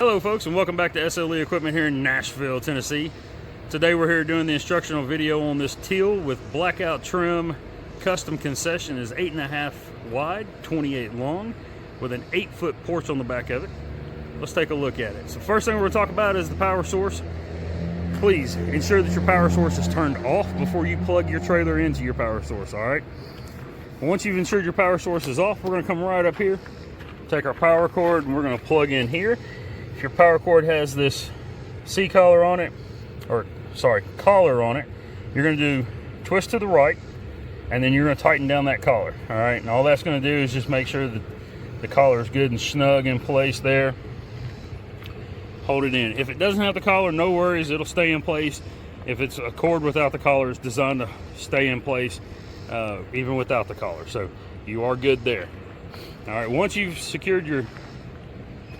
Hello folks, and welcome back to SLE Equipment here in Nashville, Tennessee. Today we're here doing the instructional video on this Teal with blackout trim. Custom concession is 8.5 wide, 28 long, with an 8-foot porch on the back of it. Let's take a look at it. So first thing we're going to talk about is the power source. Please ensure that your power source is turned off before you plug your trailer into your power source, all right? Once you've ensured your power source is off, we're going to come right up here, take our power cord, and we're going to plug in here. If your power cord has this collar on it, you're going to do twist to the right, and then you're going to tighten down that collar, all right? And all that's going to do is just make sure that the collar is good and snug in place there. Hold it in. If it doesn't have the collar, no worries, it'll stay in place. If it's a cord without the collar, it's designed to stay in place even without the collar, so you are good there. All right, once you've secured your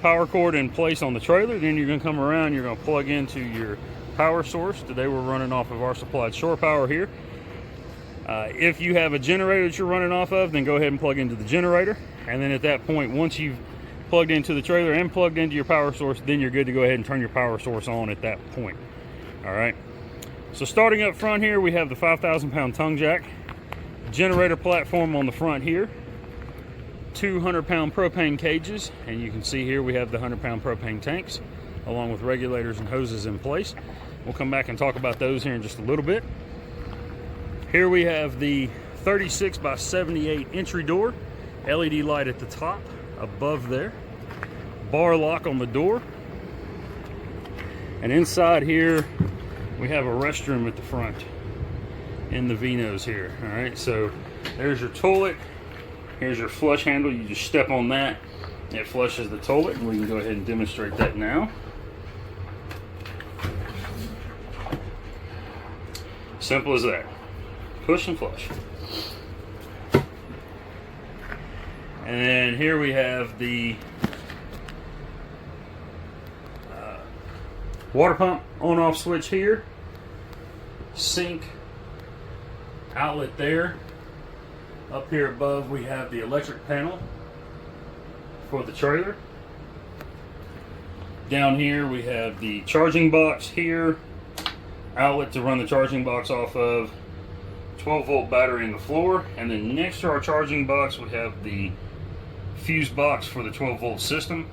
power cord in place on the trailer, then you're going to come around, you're going to plug into your power source. Today we're running off of our supplied shore power here. If you have a generator that you're running off of, then go ahead and plug into the generator, and then at that point, once you've plugged into the trailer and plugged into your power source, then you're good to go ahead and turn your power source on at that point. All right, so starting up front here, we have the 5,000-pound tongue jack, generator platform on the front here, 200-pound propane cages, and you can see here we have the 100-pound propane tanks along with regulators and hoses in place. We'll come back and talk about those here in just a little bit. Here we have the 36 by 78 entry door, LED light at the top, above there, bar lock on the door, and inside here we have a restroom at the front in the Vinos here. All right, so there's your toilet. Here's your flush handle. You just step on that, it flushes the toilet, and we can go ahead and demonstrate that now. Simple as that. Push and flush. And then here we have the water pump on-off switch here, sink outlet there. Up here above we have the electric panel for the trailer. Down here we have the charging box here, outlet to run the charging box off of, 12-volt battery in the floor, and then next to our charging box we have the fuse box for the 12-volt system.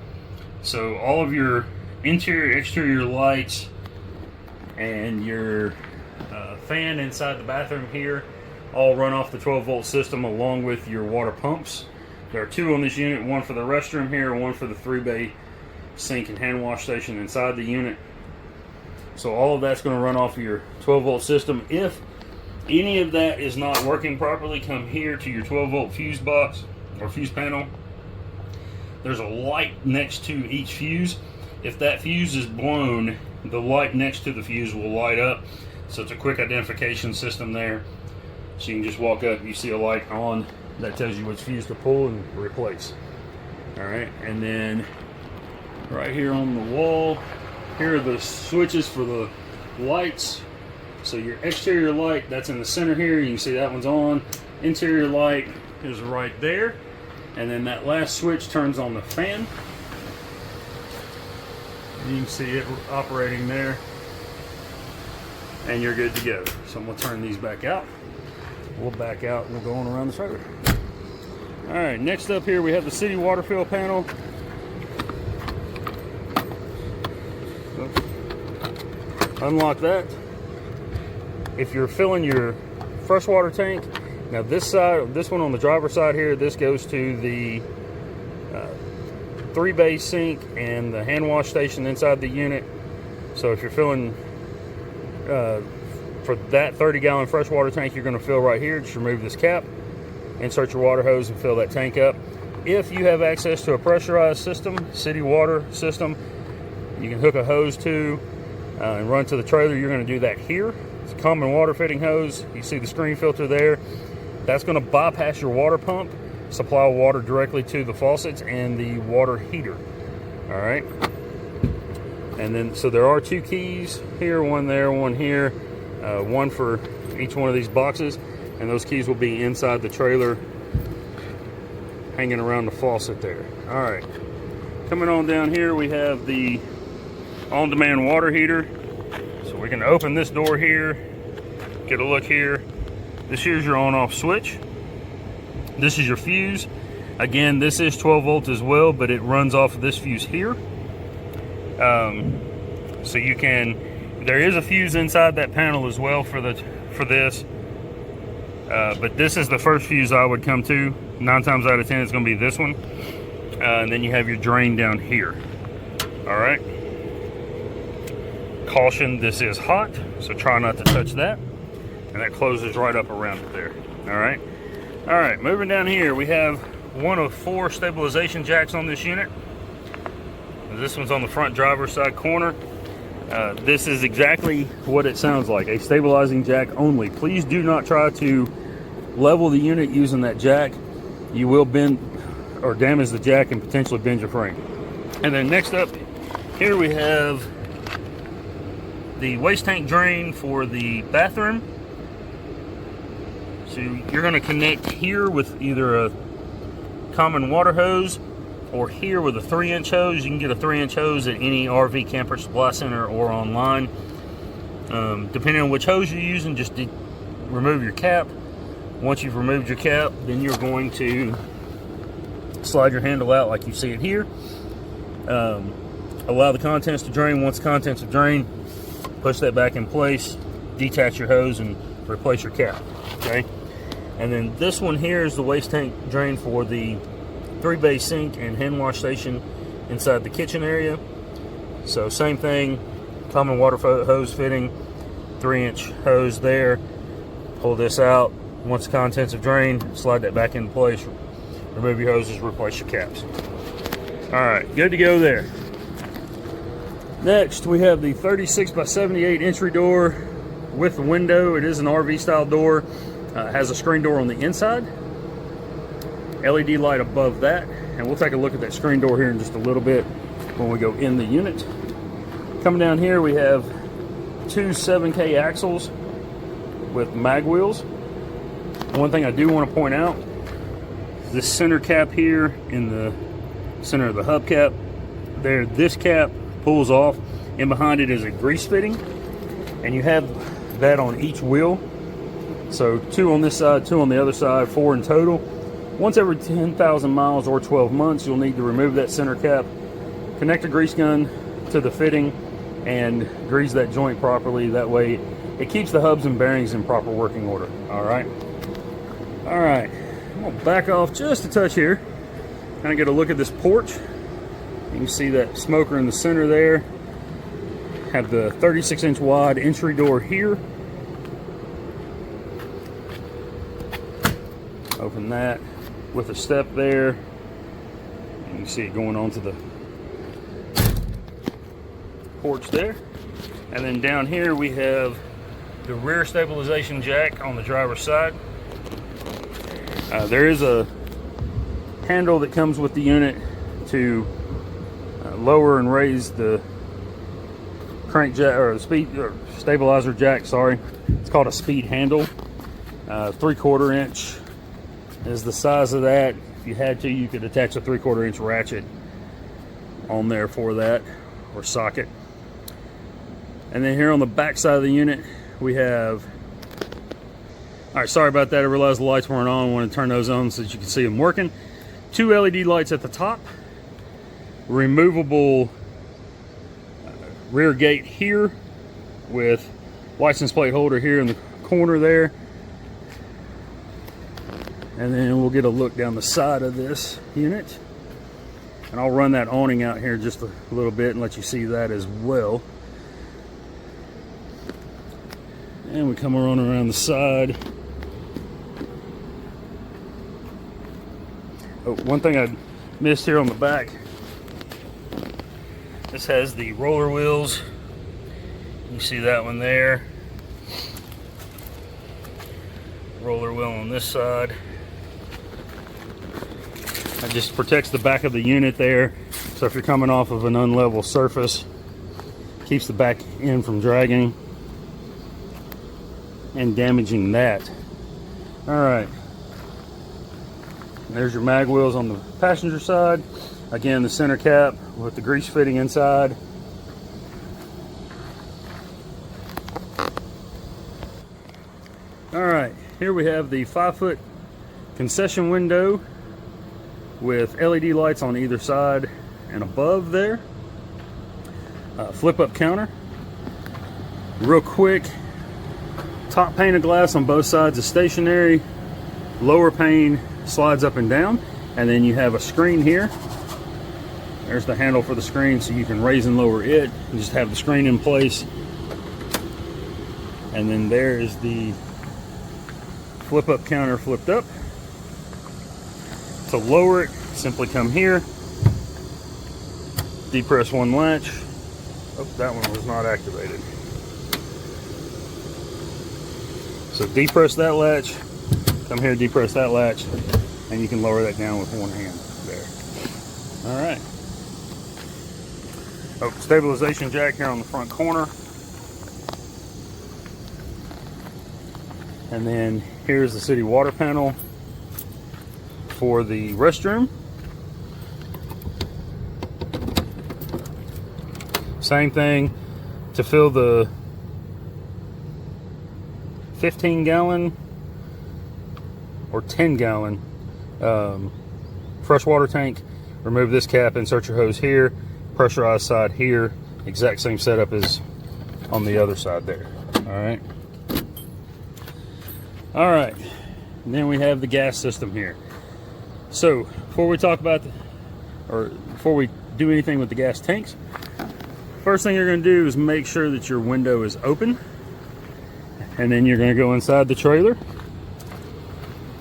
So all of your interior, exterior lights and your fan inside the bathroom here all run off the 12-volt system along with your water pumps. There are two on this unit, one for the restroom here, one for the 3-bay sink and hand wash station inside the unit. So all of that's going to run off of your 12-volt system. If any of that is not working properly, come here to your 12-volt fuse box or fuse panel. There's a light next to each fuse. If that fuse is blown, the light next to the fuse will light up. So it's a quick identification system there. So you can just walk up, you see a light on, that tells you which fuse to pull and replace. All right, and then right here on the wall, here are the switches for the lights. So your exterior light, that's in the center here, you can see that one's on. Interior light is right there. And then that last switch turns on the fan. You can see it operating there. And you're good to go. So I'm gonna turn these back out. We'll back out and we'll go on around the trailer. All right, next up here we have the city water fill panel. Unlock that. If you're filling your freshwater tank, now this side, this one on the driver's side here, this goes to the 3-bay sink and the hand wash station inside the unit. So if you're filling for that 30-gallon freshwater tank, you're going to fill right here. Just remove this cap, insert your water hose, and fill that tank up. If you have access to a pressurized system, city water system, you can hook a hose to and run to the trailer. You're going to do that here. It's a common water fitting hose. You see the screen filter there. That's going to bypass your water pump, supply water directly to the faucets and the water heater. All right. And then, so there are two keys here, one there, one here, one for each one of these boxes, and those keys will be inside the trailer hanging around the faucet there. All right, Coming on down here, we have the on-demand water heater. So we can open this door here, get a look here. This here's your on-off switch. This is your fuse. Again, this is 12 volts as well, but it runs off of this fuse here. So you can, there is a fuse inside that panel as well for this. But this is the first fuse I would come to. 9 times out of 10, it's going to be this one. And then you have your drain down here. All right. Caution, this is hot, so try not to touch that. And that closes right up around it there. All right. All right, moving down here, we have one of 4 stabilization jacks on this unit. This one's on the front driver's side corner. This is exactly what it sounds like, a stabilizing jack only. Please do not try to level the unit using that jack. You will bend or damage the jack and potentially bend your frame. And then next up here we have the waste tank drain for the bathroom. So you're going to connect here with either a common water hose or here with a 3-inch hose. You can get a 3-inch hose at any RV camper supply center or online. Depending on which hose you're using, just remove your cap. Once you've removed your cap, then you're going to slide your handle out like you see it here. Allow the contents to drain. Once the contents have drained, push that back in place, detach your hose, and replace your cap. Okay. And then this one here is the waste tank drain for the 3-bay sink and hand wash station inside the kitchen area. So same thing, common water hose fitting, 3-inch hose there. Pull this out. Once the contents have drained, slide that back into place. Remove your hoses, replace your caps. All right, good to go there. Next, we have the 36 by 78 entry door with the window. It is an RV style door. Has a screen door on the inside. LED light above that. And we'll take a look at that screen door here in just a little bit when we go in the unit. Coming down here, we have 2 7K axles with mag wheels. One thing I do want to point out, this center cap here in the center of the hubcap, there, this cap pulls off. In behind it is a grease fitting, and you have that on each wheel. So 2 on this side, 2 on the other side, 4 in total. Once every 10,000 miles or 12 months, you'll need to remove that center cap, connect a grease gun to the fitting, and grease that joint properly. That way it keeps the hubs and bearings in proper working order. All right. All right, I'm gonna back off just a touch here. Kind of get a look at this porch. You can see that smoker in the center there. Have the 36-inch wide entry door here. Open that with a step there. And you can see it going onto the porch there. And then down here we have the rear stabilization jack on the driver's side. There is a handle that comes with the unit to lower and raise the crank jack, or the speed or stabilizer jack, sorry. It's called a speed handle. 3/4 inch is the size of that. If you had to, you could attach a 3/4 inch ratchet on there for that, or socket. And then here on the back side of the unit we have, all right, sorry about that, I realized the lights weren't on. I want to turn those on so that you can see them working. 2 LED lights at the top, removable rear gate here with license plate holder here in the corner there. And then we'll get a look down the side of this unit. And I'll run that awning out here just a little bit and let you see that as well. And we come around the side. Oh, one thing I missed here on the back. This has the roller wheels. You see that one there. Roller wheel on this side. It just protects the back of the unit there. So if you're coming off of an unlevel surface, keeps the back end from dragging and damaging that. All right. There's your mag wheels on the passenger side. Again, the center cap with the grease fitting inside. All right, here we have the 5-foot concession window with LED lights on either side and above there. Flip up counter. Real quick, top pane of glass on both sides is stationary. Lower pane slides up and down. And then you have a screen here. There's the handle for the screen, so you can raise and lower it. You just have the screen in place. And then there is the flip up counter flipped up. To lower it, simply come here, depress one latch. Oh, that one was not activated. So depress that latch, come here, depress that latch, and you can lower that down with one hand there. All right. Oh, stabilization jack here on the front corner. And then here's the city water panel for the restroom. Same thing to fill the 15-gallon or 10-gallon freshwater tank. Remove this cap, insert your hose here, pressurized side here, exact same setup as on the other side there. All right, and then we have the gas system here. So before we talk about before we do anything with the gas tanks, first thing you're going to do is make sure that your window is open, and then you're going to go inside the trailer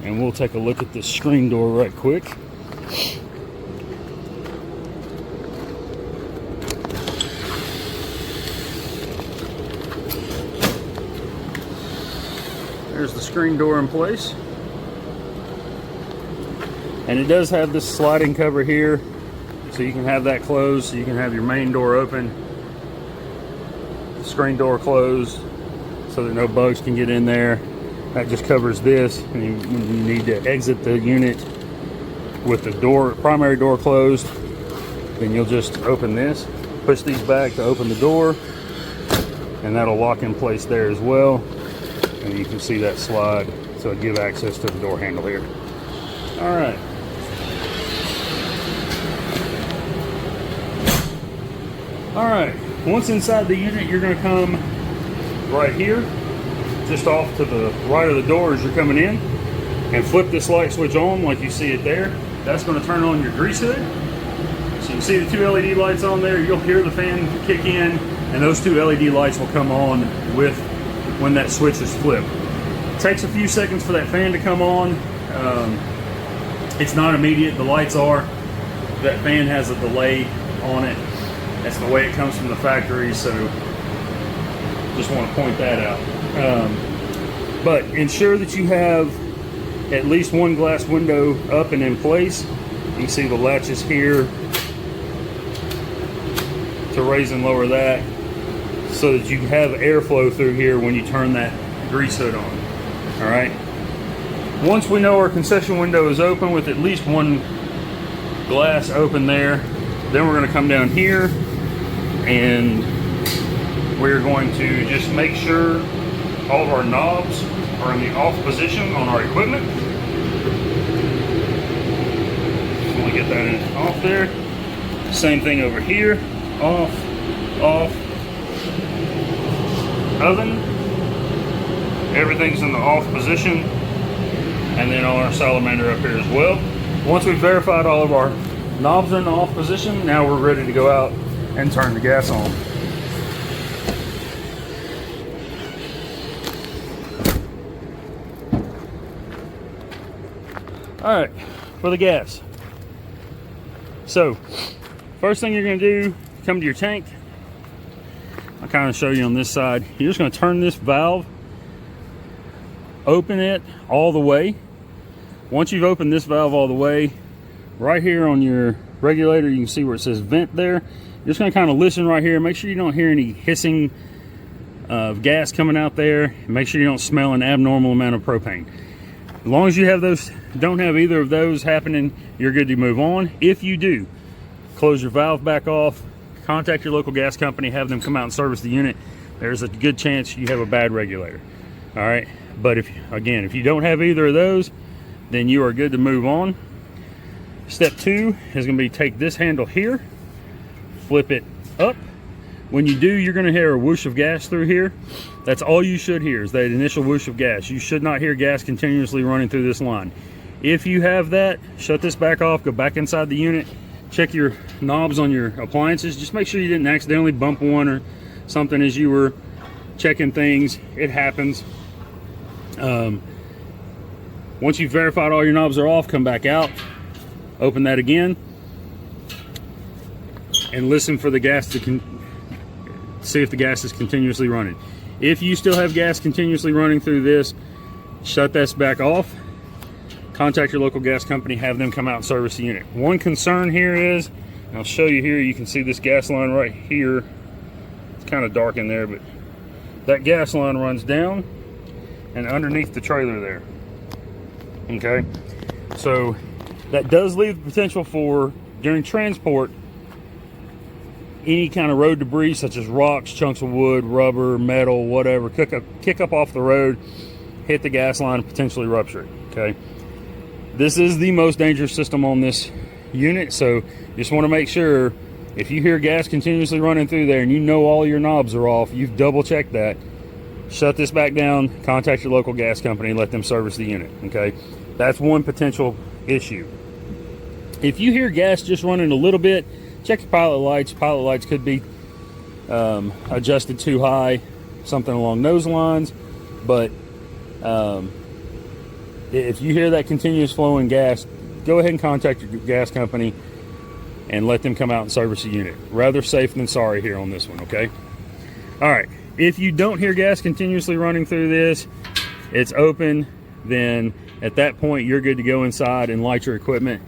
and we'll take a look at this screen door right quick. There's the screen door in place. And it does have this sliding cover here, so you can have that closed, so you can have your main door open, the screen door closed, so that no bugs can get in there. That just covers this, and when you need to exit the unit with the door, primary door closed, then you'll just open this, push these back to open the door, and that'll lock in place there as well. And you can see that slide, so it'll give access to the door handle here. All right. All right, once inside the unit, you're gonna come right here, just off to the right of the door as you're coming in, and flip this light switch on like you see it there. That's gonna turn on your grease hood. So you can see the two LED lights on there. You'll hear the fan kick in, and those two LED lights will come on when that switch is flipped. It takes a few seconds for that fan to come on. It's not immediate, the lights are. That fan has a delay on it. That's the way it comes from the factory, so just want to point that out. But ensure that you have at least one glass window up and in place. You can see the latches here to raise and lower that, so that you have airflow through here when you turn that grease hood on. All right. Once we know our concession window is open with at least one glass open there, then we're going to come down here and we're going to just make sure all of our knobs are in the off position on our equipment. So we get that in off there. Same thing over here. Off, off. Oven. Everything's in the off position. And then on our salamander up here as well. Once we've verified all of our knobs are in the off position, now we're ready to go out and turn the gas on. All right, for the gas. So, first thing you're gonna do, come to your tank. I'll kind of show you on this side. You're just gonna turn this valve, open it all the way. Once you've opened this valve all the way, right here on your regulator, you can see where it says vent there. You're just gonna kind of listen right here. Make sure you don't hear any hissing of gas coming out there. Make sure you don't smell an abnormal amount of propane. As long as you have those don't have either of those happening, you're good to move on. If you do, close your valve back off, contact your local gas company, have them come out and service the unit. There's a good chance you have a bad regulator. All right, but if you don't have either of those, then you are good to move on. Step 2 is going to be take this handle here, flip it up. When you do, you're going to hear a whoosh of gas through here. That's all you should hear, is that initial whoosh of gas. You should not hear gas continuously running through this line. If you have that, shut this back off, go back inside the unit, check your knobs on your appliances. Just make sure you didn't accidentally bump one or something as you were checking things. It happens. Once you've verified all your knobs are off, come back out, open that again, and listen for the gas to see if the gas is continuously running. If you still have gas continuously running through this, shut this back off, contact your local gas company, have them come out and service the unit. One concern here is, and I'll show you here, you can see this gas line right here. It's kind of dark in there, but that gas line runs down and underneath the trailer there. Okay, so that does leave the potential for, during transport, any kind of road debris such as rocks, chunks of wood, rubber, metal, whatever, kick up off the road, hit the gas line, potentially rupture it. Okay, this is the most dangerous system on this unit, so just want to make sure if you hear gas continuously running through there and you know all your knobs are off, you've double checked that, shut this back down, contact your local gas company, let them service the unit. Okay, that's one potential issue. If you hear gas just running a little bit, check your pilot lights. Pilot lights could be adjusted too high, something along those lines. But if you hear that continuous flowing gas, go ahead and contact your gas company and let them come out and service the unit. Rather safe than sorry here on this one, okay? All right, if you don't hear gas continuously running through this, it's open, then at that point you're good to go inside and light your equipment.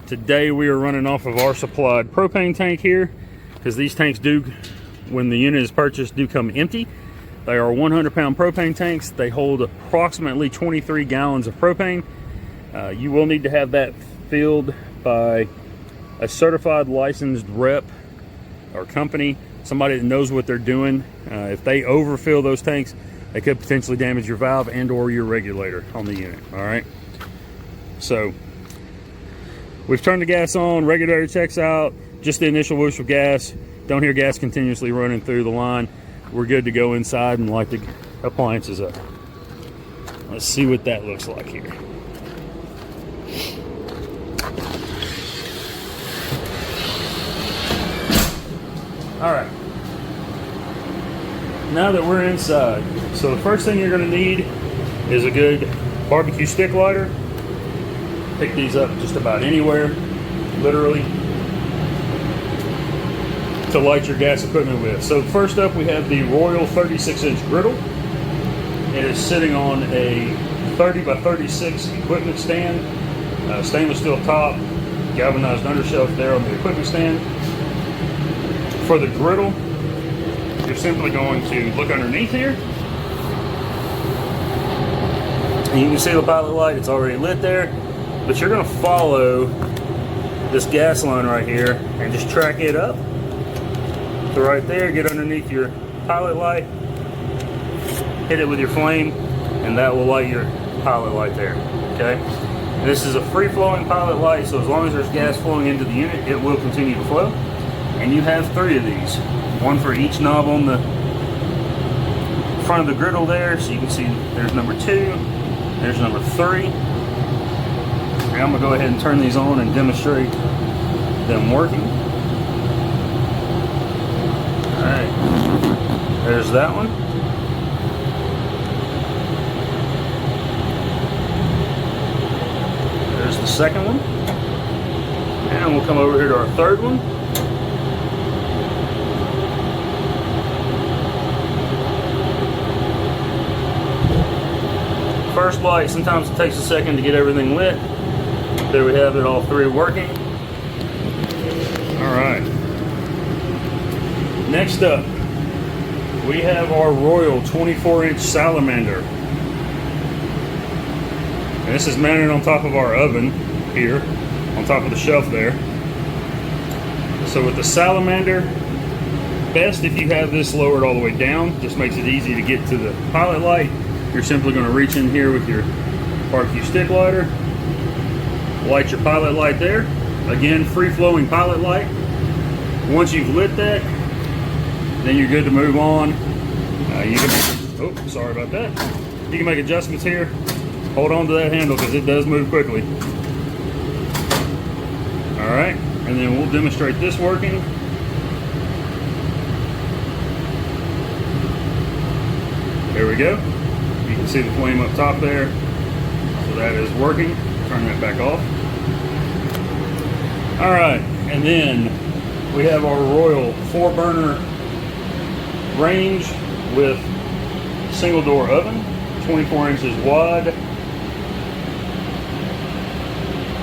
Today we are running off of our supplied propane tank here, because these tanks do, when the unit is purchased, do come empty. They are 100-pound propane tanks. They hold approximately 23 gallons of propane. You will need to have that filled by a certified licensed rep or company, somebody that knows what they're doing. If they overfill those tanks, they could potentially damage your valve and or your regulator on the unit. All right, so we've turned the gas on, regulator checks out, just the initial whoosh of gas, don't hear gas continuously running through the line. We're good to go inside and light the appliances up. Let's see what that looks like here. All right, now that we're inside, so the first thing you're going to need is a good barbecue stick lighter. Pick these up just about anywhere, literally, to light your gas equipment with. So first up, we have the Royal 36-inch griddle. It is sitting on a 30 by 36 equipment stand, stainless steel top, galvanized undershelf there on the equipment stand. For the griddle, you're simply going to look underneath here, and you can see the pilot light, it's already lit there, but you're going to follow this gas line right here and just track it up to right there, get underneath your pilot light, hit it with your flame, and that will light your pilot light there. Okay, and this is a free-flowing pilot light, so as long as there's gas flowing into the unit, it will continue to flow. And you have 3 of these, one for each knob on the front of the griddle there. So you can see there's number 2, there's number 3. And I'm gonna go ahead and turn these on and demonstrate them working. All right, there's that one. There's the second one. And we'll come over here to our third one. First light, sometimes it takes a second to get everything lit. There we have it, all 3 working. All right. Next up, we have our Royal 24-inch salamander. And this is mounted on top of our oven here, on top of the shelf there. So with the salamander, best if you have this lowered all the way down. Just makes it easy to get to the pilot light. You're simply going to reach in here with your barbecue stick lighter, light your pilot light there. Again, free-flowing pilot light. Once you've lit that, then you're good to move on. You can, oh, sorry about that. You can make adjustments here. Hold on to that handle because it does move quickly. All right, and then we'll demonstrate this working. There we go. You can see the flame up top there. So that is working. Turn that back off. All right, and then we have our Royal 4-burner range with single door oven, 24 inches wide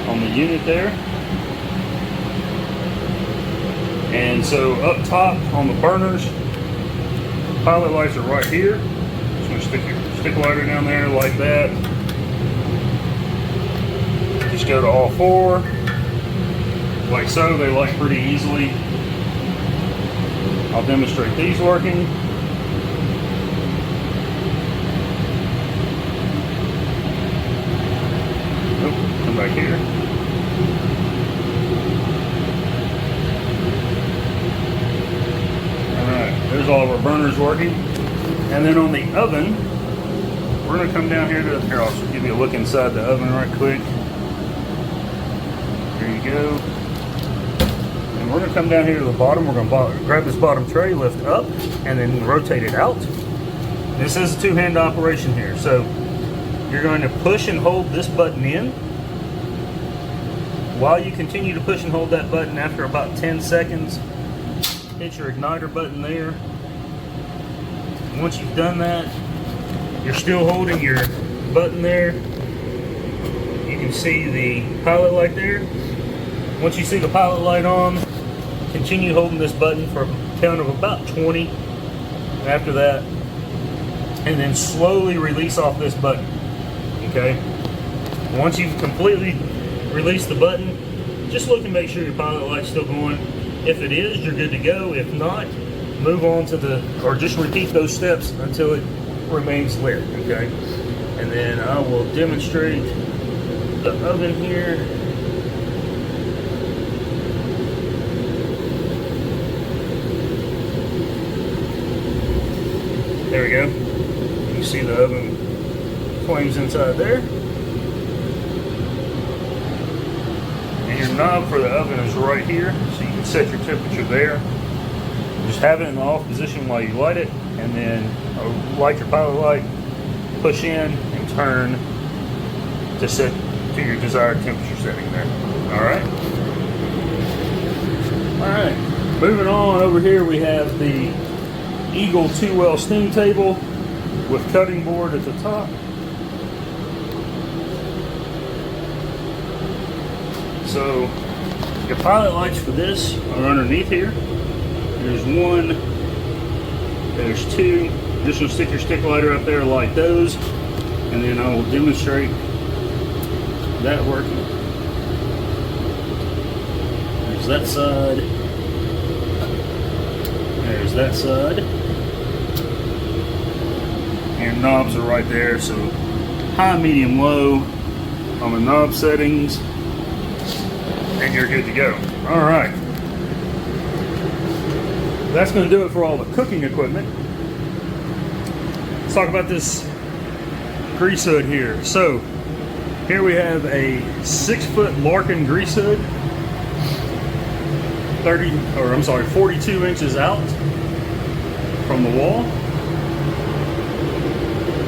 on the unit there. And so up top on the burners, pilot lights are right here. Just gonna stick your stick lighter down there like that. Just go to all 4, like so. They light pretty easily. I'll demonstrate these working. Oh, come back here. Alright, there's all of our burners working. And then on the oven, we're going to come down here to, here, I'll give you a look inside the oven right quick. There you go. And we're going to come down here to the bottom. We're going to grab this bottom tray, lift up, and then rotate it out. This is a two-hand operation here. So you're going to push and hold this button in. While you continue to push and hold that button, after about 10 seconds, hit your igniter button there. Once you've done that, you're still holding your button there. You can see the pilot light there. Once you see the pilot light on, continue holding this button for a count of about 20 after that, and then slowly release off this button. Okay? Once you've completely released the button, just look and make sure your pilot light's still going. If it is, you're good to go. If not, move on to the, or just repeat those steps until it remains lit. Okay? And then I will demonstrate the oven here. There we go. You see the oven flames inside there. And your knob for the oven is right here, so you can set your temperature there. Just have it in the off position while you light it, and then light your pilot light, push in, and turn to set to your desired temperature setting there. Alright. Alright. Moving on, over here we have the Eagle 2-well steam table with cutting board at the top. So your pilot lights for this are underneath here. There's one, there's two. Just gonna stick your stick lighter up there, light those, and then I will demonstrate that working. There's that side. There's that side. And knobs are right there, so high, medium, low on the knob settings, and you're good to go. All right. That's going to do it for all the cooking equipment. Let's talk about this grease hood here. So here we have a 6-foot Larkin grease hood, 42 inches out from the wall.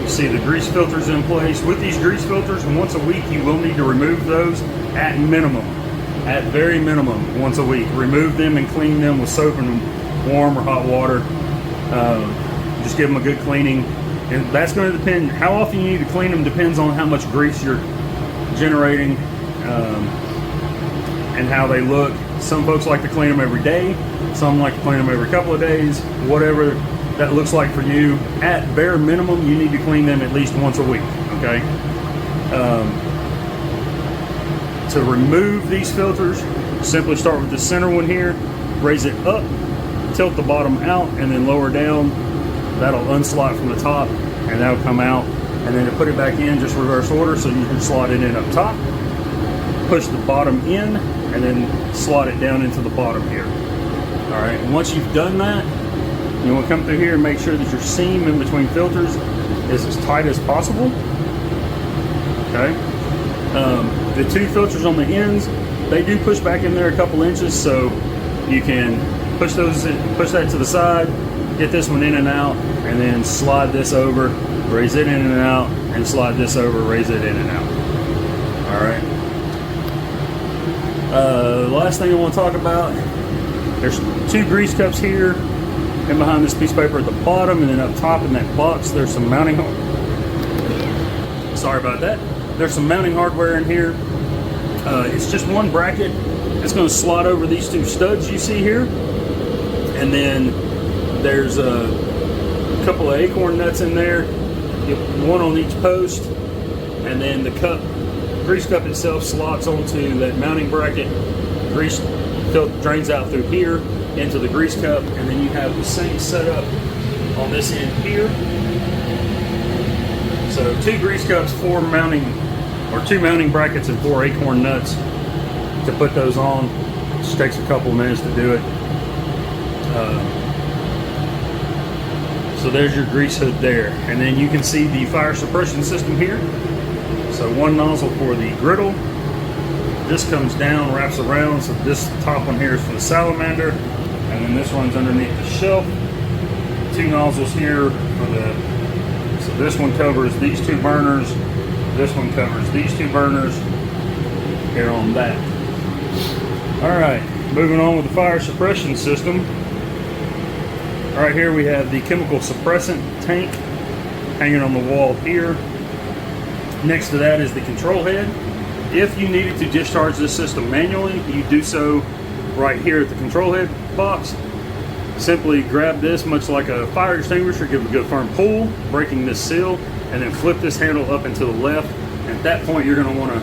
You see the grease filters in place. With these grease filters, once a week you will need to remove those at minimum, at very minimum, once a week. Remove them and clean them with soap and warm or hot water. Just give them a good cleaning, and that's going to depend. How often you need to clean them depends on how much grease you're generating and how they look. Some folks like to clean them every day, some like to clean them every couple of days. Whatever that looks like for you, at bare minimum you need to clean them at least once a week. Okay, To remove these filters, simply start with the center one here, raise it up, tilt the bottom out, and then lower down. That'll unslot from the top, and that'll come out. And then to put it back in, just reverse order, so you can slot it in up top, push the bottom in, and then slot it down into the bottom here. All right, and once you've done that, you want to come through here and make sure that your seam in between filters is as tight as possible. Okay. The two filters on the ends, they do push back in there a couple inches, so you can push that to the side, get this one in and out, and then slide this over, raise it in and out, and slide this over, raise it in and out. All right. The last thing I want to talk about, there's two grease cups here, and behind this piece of paper at the bottom, and then up top in that box, there's some mounting. Sorry about that. There's some mounting hardware in here. It's just one bracket. It's going to slot over these two studs you see here, and then there's a couple of acorn nuts in there, one on each post, and then the grease cup itself slots onto that mounting bracket. Grease drains out through here into the grease cup, and then you have the same setup on this end here. So two grease cups, two mounting brackets, and 4 acorn nuts to put those on. It just takes a couple minutes to do it. So there's your grease hood there, and then you can see the fire suppression system here. So one nozzle for the griddle. This comes down, wraps around, so this top one here is for the salamander, and then this one's underneath the shelf. Two nozzles here for so this one covers these two burners, this one covers these two burners here on that. Alright, moving on with the fire suppression system. Right here we have the chemical suppressant tank hanging on the wall here. Next to that is the control head. If you needed to discharge this system manually, you do so right here at the control head box. Simply grab this, much like a fire extinguisher, give it a good firm pull, breaking this seal, and then flip this handle up and to the left. At that point, you're going to want to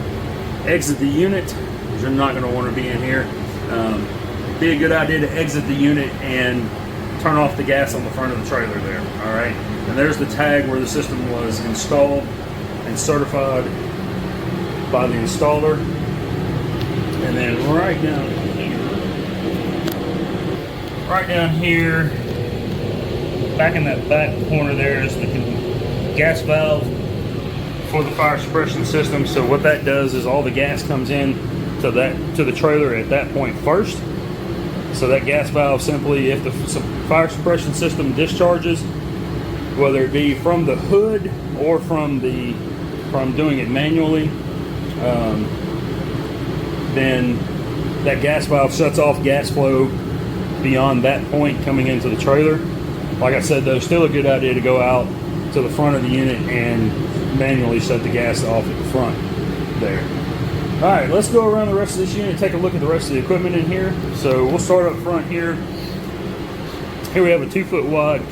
exit the unit. You're not going to want to be in here. Be a good idea to exit the unit and turn off the gas on the front of the trailer there. All right, and there's the tag where the system was installed and certified by the installer. And then right down here, back in that back corner there is the gas valve for the fire suppression system. So what that does is all the gas comes in to the trailer at that point first. So that gas valve simply, if the fire suppression system discharges, whether it be from the hood or from doing it manually, then that gas valve shuts off gas flow beyond that point coming into the trailer. Like I said, though, still a good idea to go out to the front of the unit and manually shut the gas off at the front there. All right, let's go around the rest of this unit and take a look at the rest of the equipment in here. So we'll start up front here. Here we have a 2-foot wide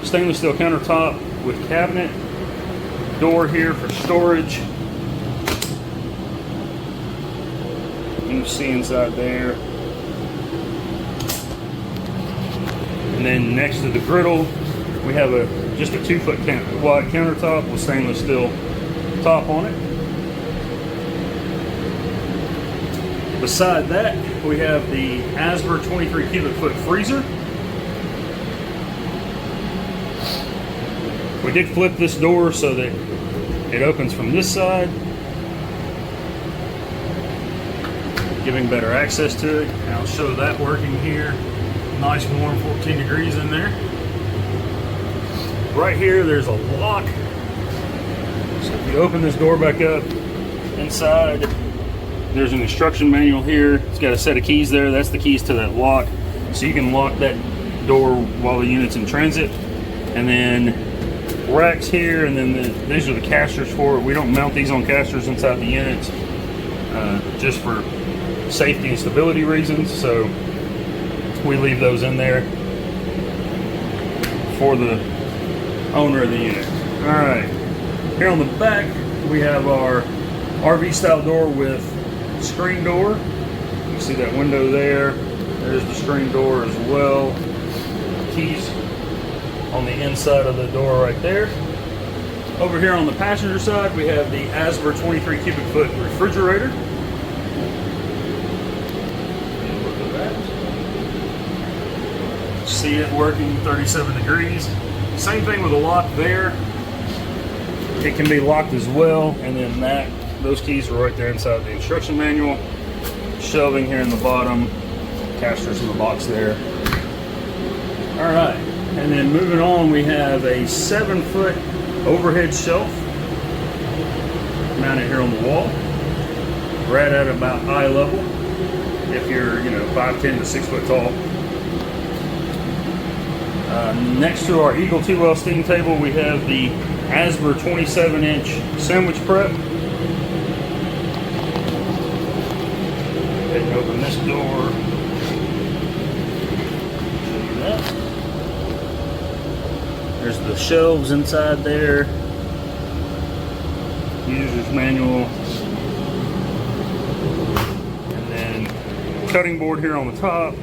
stainless steel countertop with cabinet, door here for storage. You can see inside there. And then next to the griddle, we have just a 2-foot wide countertop with stainless steel top on it. Beside that, we have the Asper 23 cubic foot freezer. We did flip this door so that it opens from this side, giving better access to it. And I'll show that working here. Nice warm 14 degrees in there. Right here there's a lock. So if you open this door back up, inside there's an instruction manual here. It's got a set of keys there. That's the keys to that lock. So you can lock that door while the unit's in transit. And then racks here, and then these are the casters for it. We don't mount these on casters inside the units just for safety and stability reasons. So we leave those in there for the owner of the unit. All right, here on the back we have our RV style door with screen door. You see that window there. There's the screen door as well. Keys on the inside of the door right there. Over here on the passenger side, we have the Asper 23 cubic foot refrigerator. Look at that. See it working 37 degrees. Same thing with the lock there. It can be locked as well, and then those keys are right there inside the instruction manual. Shelving here in the bottom, casters in the box there. All right, and then moving on, we have a 7-foot overhead shelf mounted here on the wall, right at about eye level. If you're, 5'10" to 6 foot tall. Next to our Eagle T-Well steam table, we have the Asper 27-inch sandwich prep. Go ahead and open this door. Show you that. There's the shelves inside there. User's manual. And then cutting board here on the top.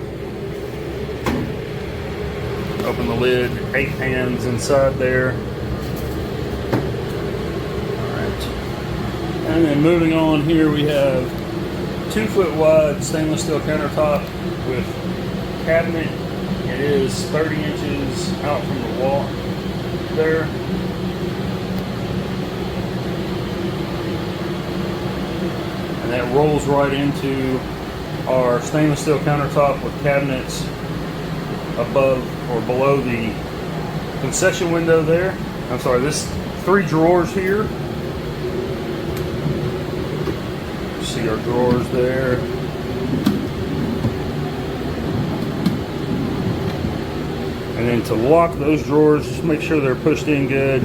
Open the lid, 8 pans inside there. Alright. And then moving on here, we have 2-foot wide stainless steel countertop with cabinet. It is 30 inches out from the wall there. And that rolls right into our stainless steel countertop with cabinets above or below the concession window there. I'm sorry, this 3 drawers here. See our drawers there. And then to lock those drawers, just make sure they're pushed in good.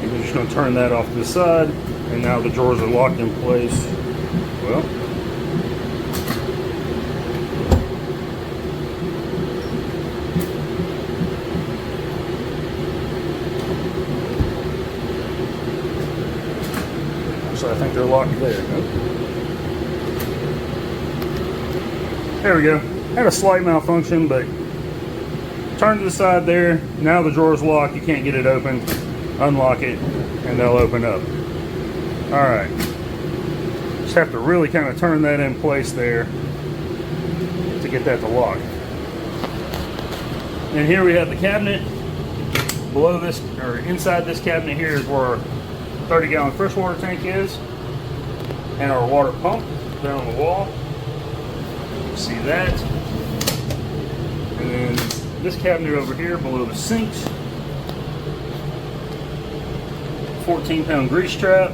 And you're just going to turn that off to the side. And now the drawers are locked in place. Well, so I think they're locked there. There we go. Had a slight malfunction, but turn to the side there. Now the drawer's locked. You can't get it open. Unlock it, and they'll open up. All right. Just have to really kind of turn that in place there to get that to lock. And here we have the cabinet. Below this, or inside this cabinet here, is where our 30-gallon freshwater tank is, and our water pump there on the wall. See that? And then this cabinet over here below the sinks, 14-pound grease trap.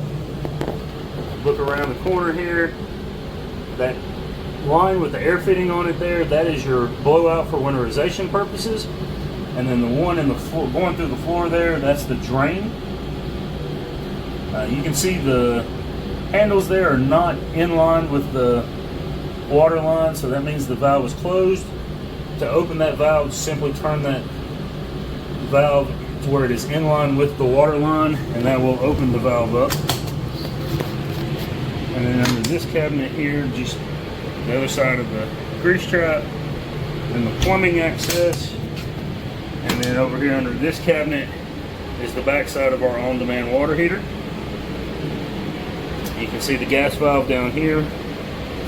Look around the corner here. That line with the air fitting on it there, that is your blowout for winterization purposes. And then the one in the floor, going through the floor there, that's the drain. You can see the handles there are not in line with the water line, so that means the valve is closed. To open that valve, simply turn that valve to where it is in line with the water line, and that will open the valve up. And then under this cabinet here, just the other side of the grease trap, and the plumbing access. And then over here under this cabinet is the back side of our on-demand water heater. You can see the gas valve down here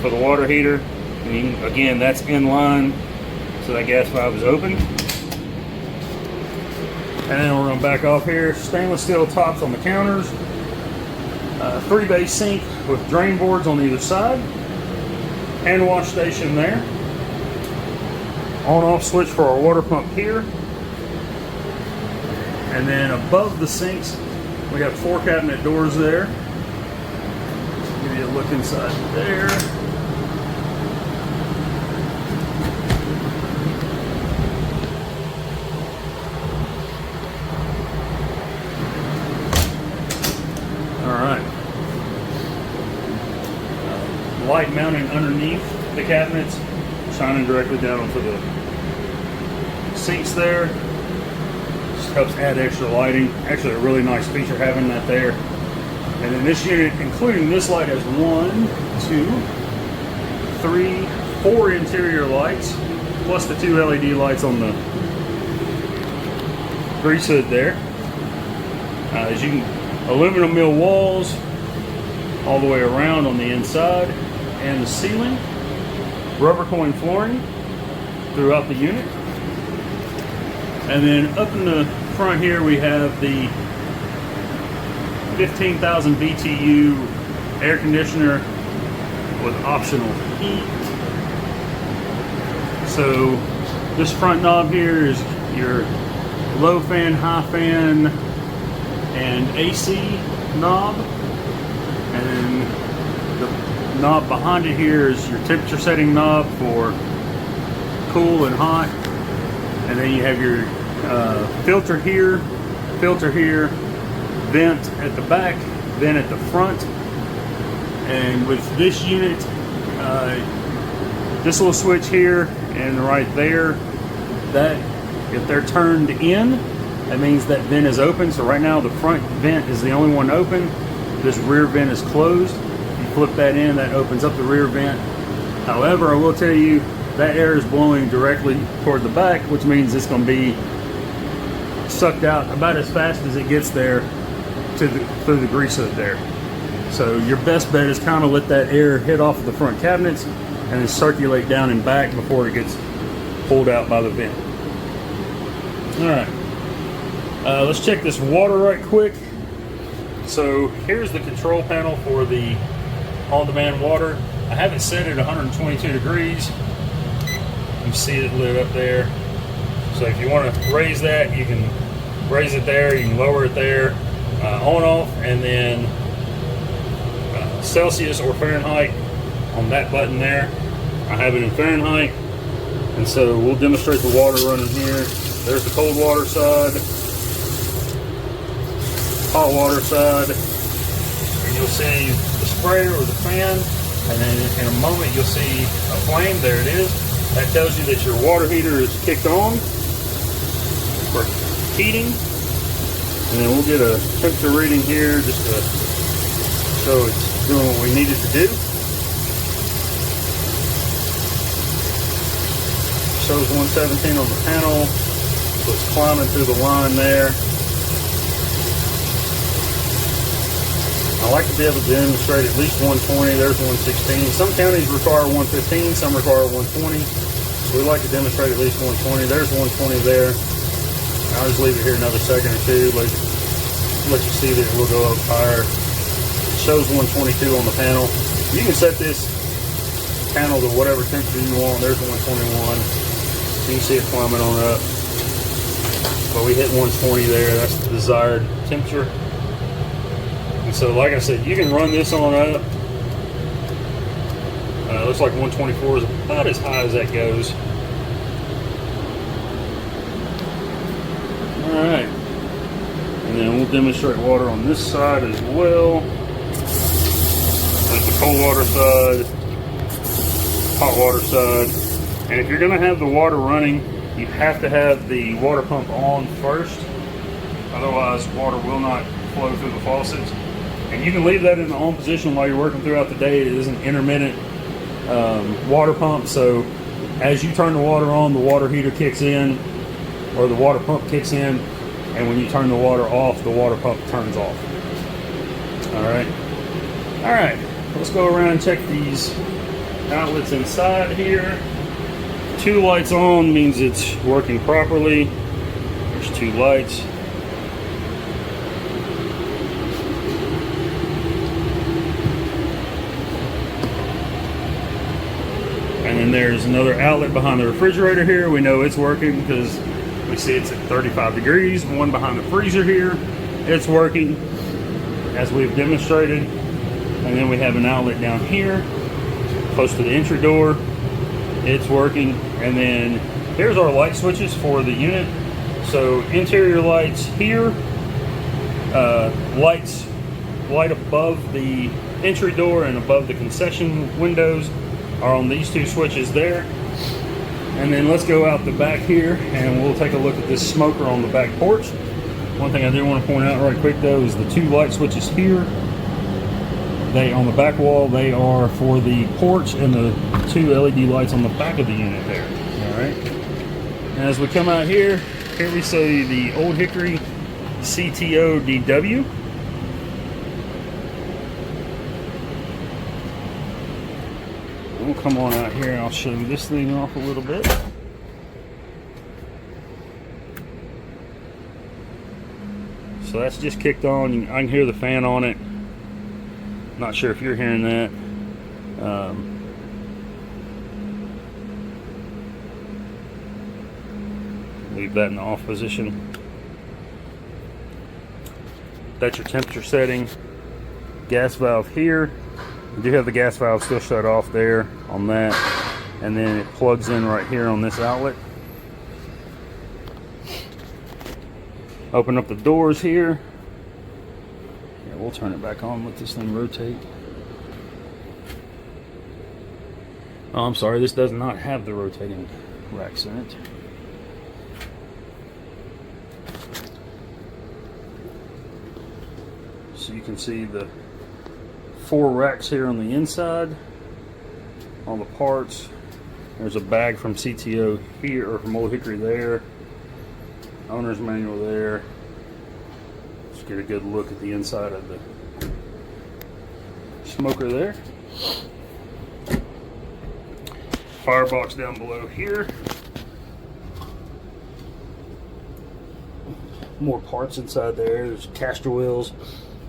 for the water heater. And you can, again, that's in line, so that gas valve is open. And then we're going to back off here. Stainless steel tops on the counters. 3-bay sink with drain boards on either side. Hand wash station there. On-off switch for our water pump here. And then above the sinks, we have 4 cabinet doors there. Give you a look inside there. Light mounted underneath the cabinets, shining directly down onto the sinks there. Just helps add extra lighting. Actually a really nice feature having that there. And then this unit, including this light, has 1, 2, 3, 4 interior lights, plus the 2 LED lights on the grease hood there. As you can, aluminum mill walls all the way around on the inside and the ceiling. Rubber coin flooring throughout the unit. And then up in the front here we have the 15,000 BTU air conditioner with optional heat. So this front knob here is your low fan, high fan, and AC knob. And then the knob behind it here is your temperature setting knob for cool and hot. And then you have your filter here, vent at the back, vent at the front. And with this unit, this little switch here and right there, that if they're turned in, that means that vent is open. So right now the front vent is the only one open. This rear vent is closed. You flip that in, that opens up the rear vent. However, I will tell you that air is blowing directly toward the back, which means it's going to be sucked out about as fast as it gets there through the grease hood there. So your best bet is kind of let that air hit off of the front cabinets and then circulate down and back before it gets pulled out by the vent. All right, let's check this water right quick. So here's the control panel for the on-demand water. I have it set at 122 degrees. You see it lit up there. So if you want to raise that, you can raise it there, you can lower it there, on off, and then Celsius or Fahrenheit on that button there. I have it in Fahrenheit, and so we'll demonstrate the water running here. There's the cold water side, hot water side, and you'll see the sprayer or the fan, and then in a moment you'll see a flame. There it is. That tells you that your water heater is kicked on for heating. And then we'll get a temperature reading here just to show it's doing what we need it to do. Shows 117 on the panel, so it's climbing through the line there. I like to be able to demonstrate at least 120. There's 116. Some counties require 115, some require 120. So we like to demonstrate at least 120. There's 120 there. I'll just leave it here another second or two, let you see that it will go up higher. It shows 122 on the panel. You can set this panel to whatever temperature you want. There's 121. You can see it climbing on up. But we hit 120 there. That's the desired temperature. And so, like I said, you can run this on up. Looks like 124 is about as high as that goes. Alright, and then we'll demonstrate water on this side as well. There's the cold water side, hot water side. And if you're going to have the water running, you have to have the water pump on first. Otherwise, water will not flow through the faucets. And you can leave that in the on position while you're working throughout the day. It is an intermittent water pump, so as you turn the water on, the water heater kicks in, or the water pump kicks in, and when you turn the water off, the water pump turns off. Alright, let's go around and check these outlets inside here. 2 lights on means it's working properly. There's 2 lights. And then there's another outlet behind the refrigerator here. We know it's working because we see it's at 35 degrees. One behind the freezer here, it's working as we've demonstrated. And then we have an outlet down here close to the entry door. It's working. And then here's our light switches for the unit. So interior lights here, light above the entry door and above the concession windows are on these 2 switches there. And then let's go out the back here and we'll take a look at this smoker on the back porch. One thing I do want to point out right quick though is the 2 light switches here They on the back wall, they are for the porch and the 2 LED lights on the back of the unit there. All right. And as we come out here we see the Old Hickory CTO DW. We'll come on out here and I'll show you this thing off a little bit. So that's just kicked on. I can hear the fan on it. Not sure if you're hearing that. Leave that in the off position. That's your temperature setting. Gas valve here. You do have the gas valve still shut off there on that. And then it plugs in right here on this outlet. Open up the doors here. Yeah, we'll turn it back on, let this thing rotate. Oh, I'm sorry, this does not have the rotating racks in it. So you can see the 4 racks here on the inside. All the parts. There's a bag from CTO here, or from Old Hickory there. Owner's manual there. Let's get a good look at the inside of the smoker there. Firebox down below here. More parts inside there. There's caster wheels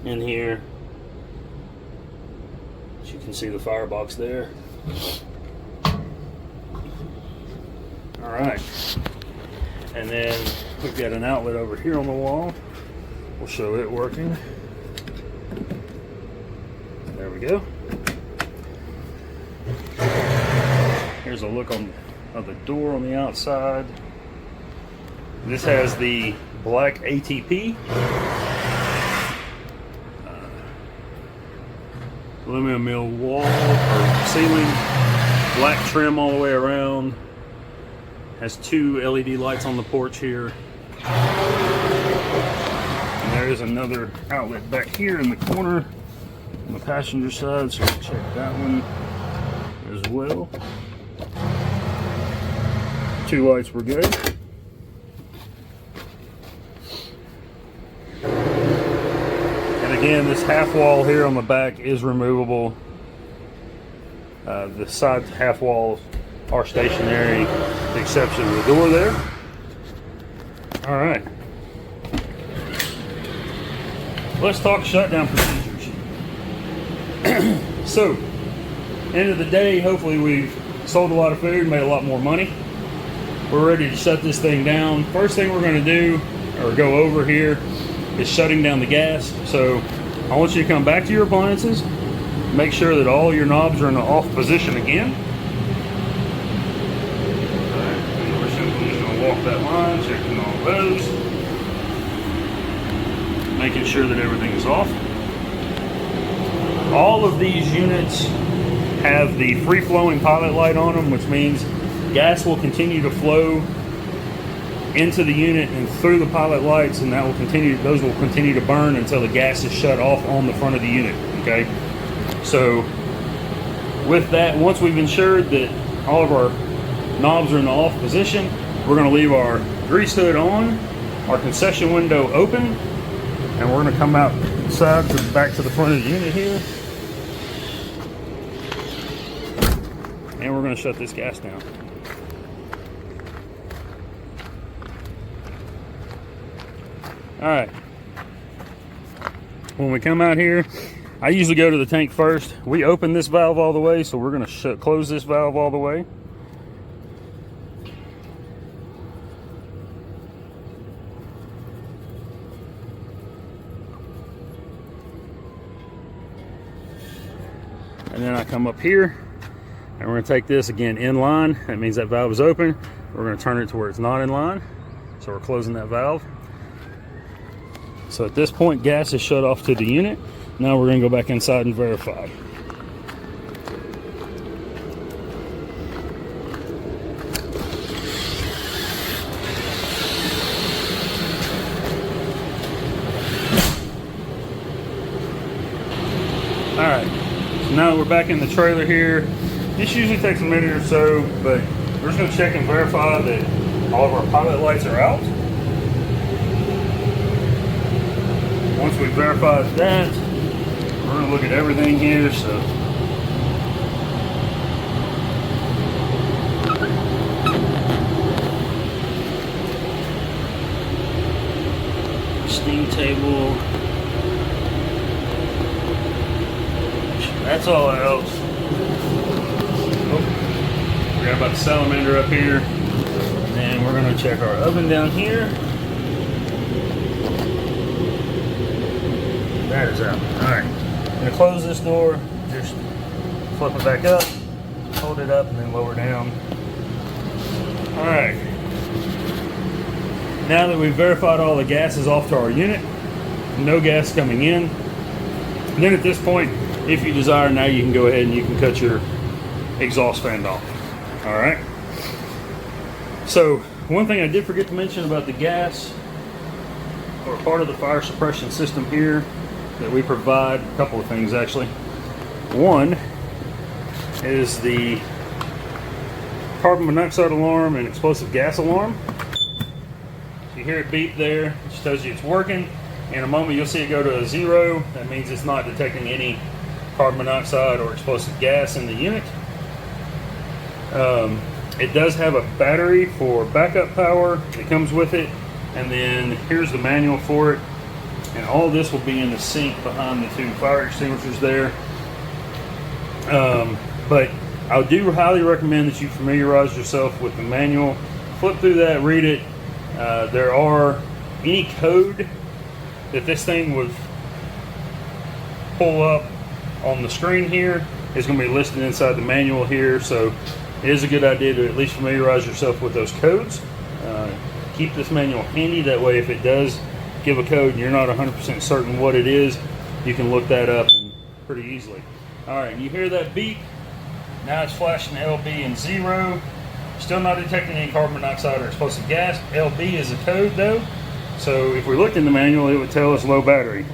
in here. As you can see the firebox there. Alright. And then we've got an outlet over here on the wall. We'll show it working. There we go. Here's a look of the door on the outside. This has the black ATP. Aluminum mill wall or ceiling. Black trim all the way around. Has 2 LED lights on the porch here. And there is another outlet back here in the corner on the passenger side, so we'll check that one as well. 2 lights were good. And again, this half wall here on the back is removable. The side half walls are stationary, with the exception of the door there. All right. Let's talk shutdown procedures. So, end of the day, hopefully we've sold a lot of food, made a lot more money. We're ready to shut this thing down. First thing we're going to do, or go over here, is shutting down the gas. So, I want you to come back to your appliances, make sure that all your knobs are in the off position again. We're simply just going to walk that line, checking all those, making sure that everything is off. All of these units have the free-flowing pilot light on them, which means gas will continue to flow into the unit and through the pilot lights, and that will continue. Those will continue to burn until the gas is shut off on the front of the unit. Okay. So with that, once we've ensured that all of our knobs are in the off position, we're going to leave our grease hood on, our concession window open, and we're going to come outside back to the front of the unit here, and we're going to shut this gas down. All right. When we come out here, I usually go to the tank first. We open this valve all the way, so we're going to close this valve all the way. And then I come up here, and we're going to take this again in line. That means that valve is open. We're going to turn it to where it's not in line. So we're closing that valve. So at this point, gas is shut off to the unit. Now we're going to go back inside and verify. All right. Alright, we're back in the trailer here. This usually takes a minute or so, but we're just going to check and verify that all of our pilot lights are out. Once we verify that, we're going to look at everything here. So steam table, that's all out. Oh, forgot about the salamander up here. And then we're going to check our oven down here. That is out. Alright, I'm going to close this door, just flip it back up, hold it up, and then lower down. Alright, now that we've verified all the gas is off to our unit, no gas coming in, and then at this point, if you desire, now you can go ahead and you can cut your exhaust fan off. Alright, so one thing I did forget to mention about the gas, or part of the fire suppression system here that we provide, a couple of things actually. One is the carbon monoxide alarm and explosive gas alarm. You hear it beep there, it just tells you it's working. In a moment you'll see it go to a 0. That means it's not detecting any carbon monoxide or explosive gas in the unit. It does have a battery for backup power that comes with it, and then here's the manual for it, and all this will be in the sink behind the 2 fire extinguishers there. But I do highly recommend that you familiarize yourself with the manual. Flip through that, read it. There are any code that this thing would pull up on the screen here is going to be listed inside the manual here, so it is a good idea to at least familiarize yourself with those codes. Keep this manual handy, that way if it does give a code and you're not 100% certain what it is, you can look that up and pretty easily. Alright, you hear that beep, now it's flashing LB and 0. Still not detecting any carbon monoxide or explosive gas. LB is a code though, so if we looked in the manual it would tell us low battery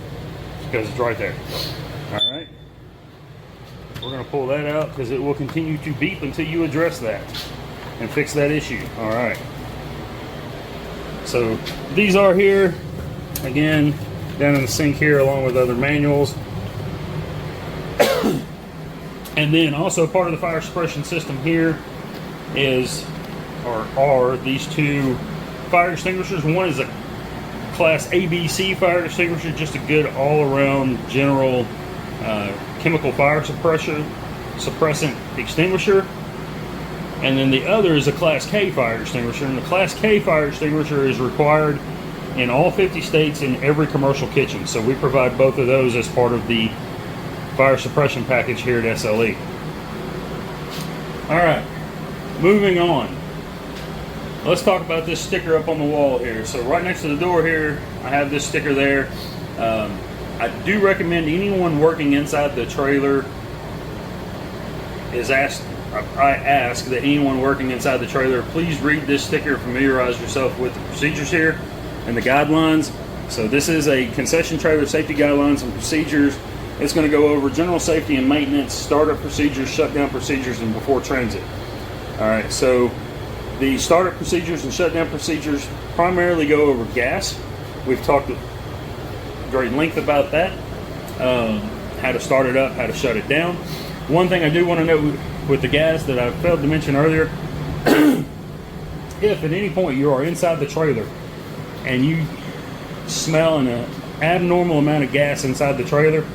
because it's right there. Alright, we're going to pull that out because it will continue to beep until you address that and fix that issue. Alright, so these are here again down in the sink here along with other manuals. And then also part of the fire suppression system here is, or are, these 2 fire extinguishers. One is a class ABC fire extinguisher, just a good all-around general chemical fire suppressant extinguisher. And then the other is a class K fire extinguisher, and the class K fire extinguisher is required in all 50 states in every commercial kitchen. So we provide both of those as part of the fire suppression package here at SLE. Alright, moving on. Let's talk about this sticker up on the wall here. So right next to the door here, I have this sticker there. I do recommend anyone working inside the trailer I ask that anyone working inside the trailer please read this sticker, familiarize yourself with the procedures here and the guidelines. So this is a concession trailer safety guidelines and procedures. It's going to go over general safety and maintenance, startup procedures, shutdown procedures, and before transit. Alright, so the startup procedures and shutdown procedures primarily go over gas. We've talked at great length about that. How to start it up, how to shut it down. One thing I do want to note with the gas that I failed to mention earlier, if at any point you are inside the trailer and you smell an abnormal amount of gas inside the trailer,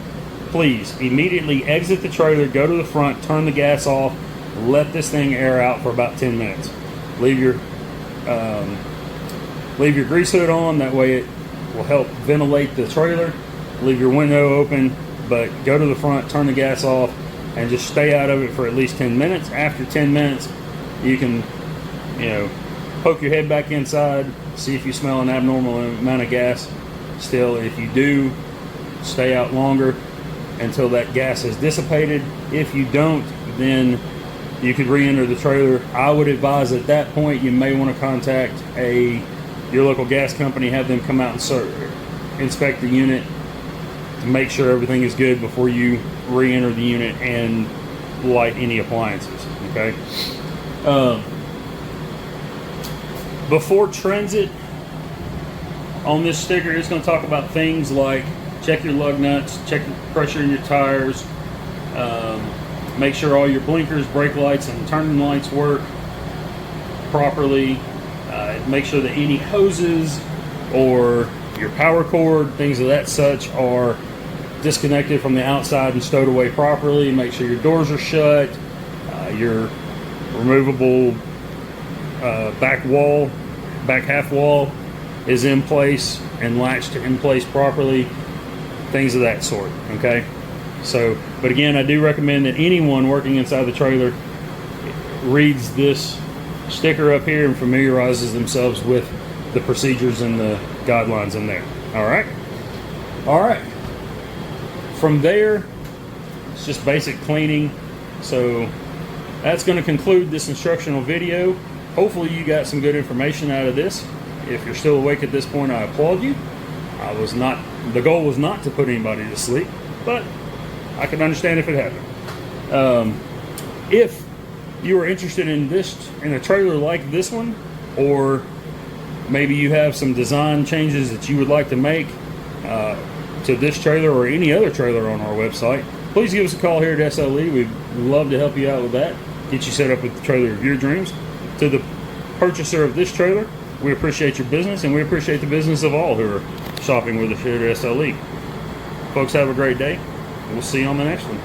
please immediately exit the trailer, go to the front, turn the gas off, let this thing air out for about 10 minutes. Leave your grease hood on, that way it will help ventilate the trailer. Leave your window open, but go to the front, turn the gas off, and just stay out of it for at least 10 minutes. After 10 minutes, you can, poke your head back inside, see if you smell an abnormal amount of gas still. If you do, stay out longer until that gas is dissipated. If you don't, then you could re-enter the trailer. I would advise at that point you may want to contact your local gas company, have them come out and inspect the unit, to make sure everything is good before you re-enter the unit and light any appliances. Okay. Before transit, on this sticker, it's going to talk about things like check your lug nuts, check the pressure in your tires, make sure all your blinkers, brake lights, and turning lights work properly. Make sure that any hoses or your power cord, things of that such, are disconnected from the outside and stowed away properly. Make sure your doors are shut, your removable back half wall is in place and latched in place properly, things of that sort. Okay, so, but again, I do recommend that anyone working inside the trailer reads this sticker up here and familiarizes themselves with the procedures and the guidelines in there. All right, from there it's just basic cleaning. So that's going to conclude this instructional video. Hopefully you got some good information out of this. If you're still awake at this point, I applaud you. The goal was not to put anybody to sleep, but I can understand if it happened. If you are interested in a trailer like this one, or maybe you have some design changes that you would like to make to this trailer or any other trailer on our website, please give us a call here at SLE. We'd love to help you out with that, get you set up with the trailer of your dreams. To the purchaser of this trailer, we appreciate your business, and we appreciate the business of all who are shopping with us here at SLE. Folks, have a great day. We'll see you on the next one.